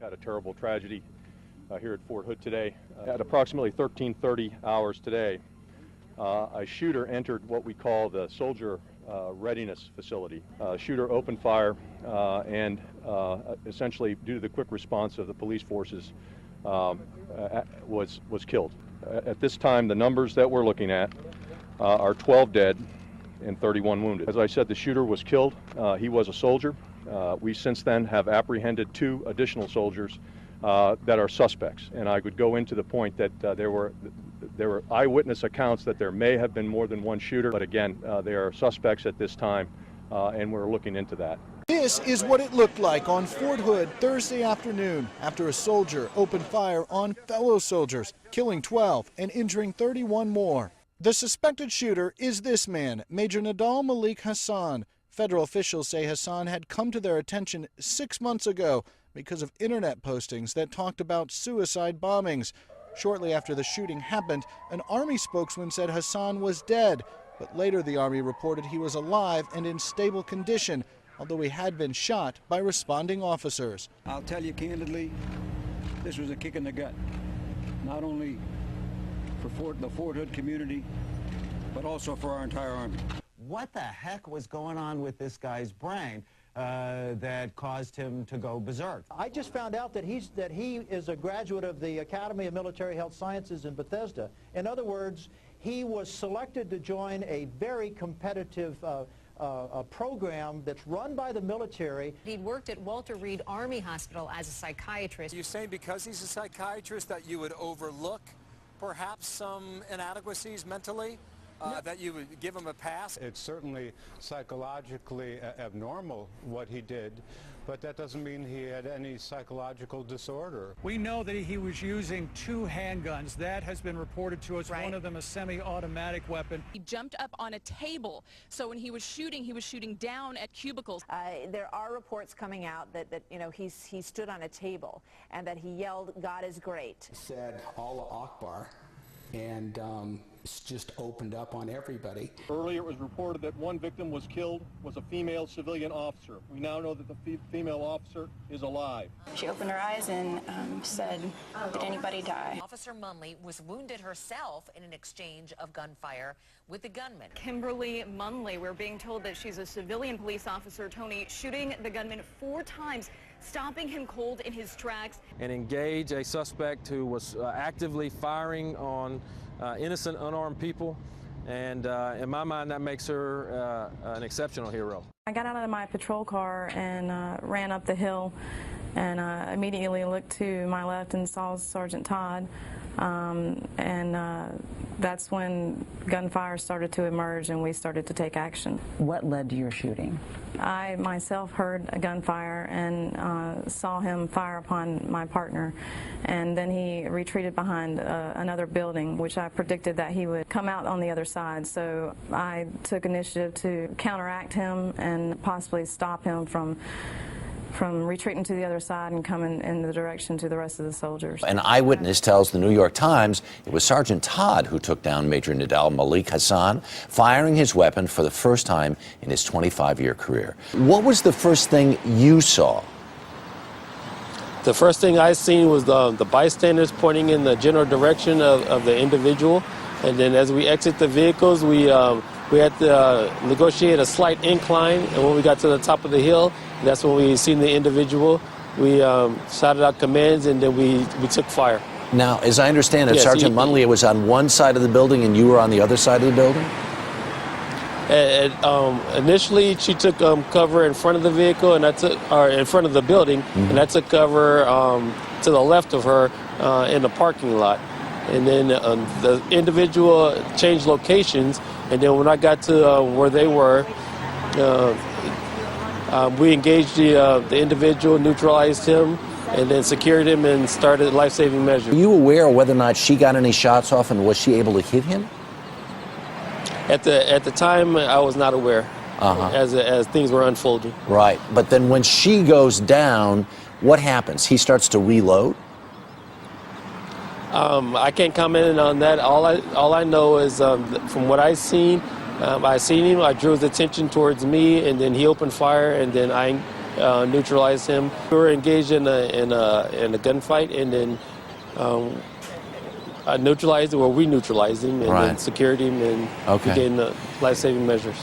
Had a terrible tragedy here at Fort Hood today. At approximately 13:30 hours today, a shooter entered what we call the soldier readiness facility. Shooter opened fire and essentially, due to the quick response of the police forces, was killed. At this time, the numbers that we're looking at are 12 dead and 31 wounded. As I said, the shooter was killed. He was a soldier. We since then have apprehended 2 additional soldiers that are suspects, and I would go into the point that there were eyewitness accounts that there may have been more than one shooter, but again, they are suspects at this time, and we're looking into that. This is what it looked like on Fort Hood Thursday afternoon after a soldier opened fire on fellow soldiers, killing 12 and injuring 31 more. The suspected shooter is this man, Major Nidal Malik Hasan. Federal officials say Hasan had come to their attention 6 months ago because of internet postings that talked about suicide bombings. Shortly after the shooting happened, an Army spokesman said Hasan was dead, but later the Army reported he was alive and in stable condition, although he had been shot by responding officers. I'll tell you candidly, this was a kick in the gut, not only for the Fort Hood community, but also for our entire Army. What the heck was going on with this guy's brain that caused him to go berserk? I just found out that he is a graduate of the Academy of Military Health Sciences in Bethesda. In other words, he was selected to join a very competitive program that's run by the military. He'd worked at Walter Reed Army Hospital as a psychiatrist. You're saying because he's a psychiatrist that you would overlook perhaps some inadequacies mentally? That you would give him a pass? It's certainly psychologically abnormal what he did, but that doesn't mean he had any psychological disorder. We know that he was using 2 handguns. That has been reported to us. Right. One of them a semi-automatic weapon. He jumped up on a table, so when he was shooting down at cubicles. There are reports coming out that you know, he stood on a table and that he yelled, "God is great." Said Allah Akbar, and just opened up on everybody. Earlier it was reported that one victim was killed, was a female civilian officer. We now know that the female officer is alive. She opened her eyes and said, "Did anybody die?" Officer Munley was wounded herself in an exchange of gunfire with the gunman. Kimberly Munley, we're being told that she's a civilian police officer, Tony, shooting the gunman 4 times, stopping him cold in his tracks. And engage a suspect who was actively firing on innocent, unarmed people, and in my mind, that makes her an exceptional hero. I got out of my patrol car and ran up the hill, and immediately looked to my left and saw Sergeant Todd, and that's when gunfire started to emerge and we started to take action. What led to your shooting? I myself heard a gunfire and saw him fire upon my partner, and then he retreated behind another building, which I predicted that he would come out on the other side. So I took initiative to counteract him and possibly stop him from retreating to the other side and coming in the direction to the rest of the soldiers. An eyewitness tells the New York Times it was Sergeant Todd who took down Major Nidal Malik Hasan, firing his weapon for the first time in his 25-year career. What was the first thing you saw? The first thing I seen was the bystanders pointing in the general direction of the individual, and then as we exit the vehicles, we had to negotiate a slight incline, and when we got to the top of the hill, that's when we seen the individual. We shouted out commands, and then we took fire. Now, as I understand it, yes, Sergeant Munley was on one side of the building and you were on the other side of the building? Initially, she took cover in front of the vehicle, and in front of the building, and I took cover to the left of her in the parking lot. And then the individual changed locations, and then when I got to where they were, we engaged the individual, neutralized him, and then secured him and started life-saving measures. Were you aware of whether or not she got any shots off, and was she able to hit him? At the time, I was not aware as things were unfolding. Right, but then when she goes down, what happens? He starts to reload? I can't comment on that. All I know is from what I seen him, I drew his attention towards me, and then he opened fire, and then I neutralized him. We were engaged in a gunfight, and then neutralized him, or we neutralized him, and then secured him, and began life-saving measures.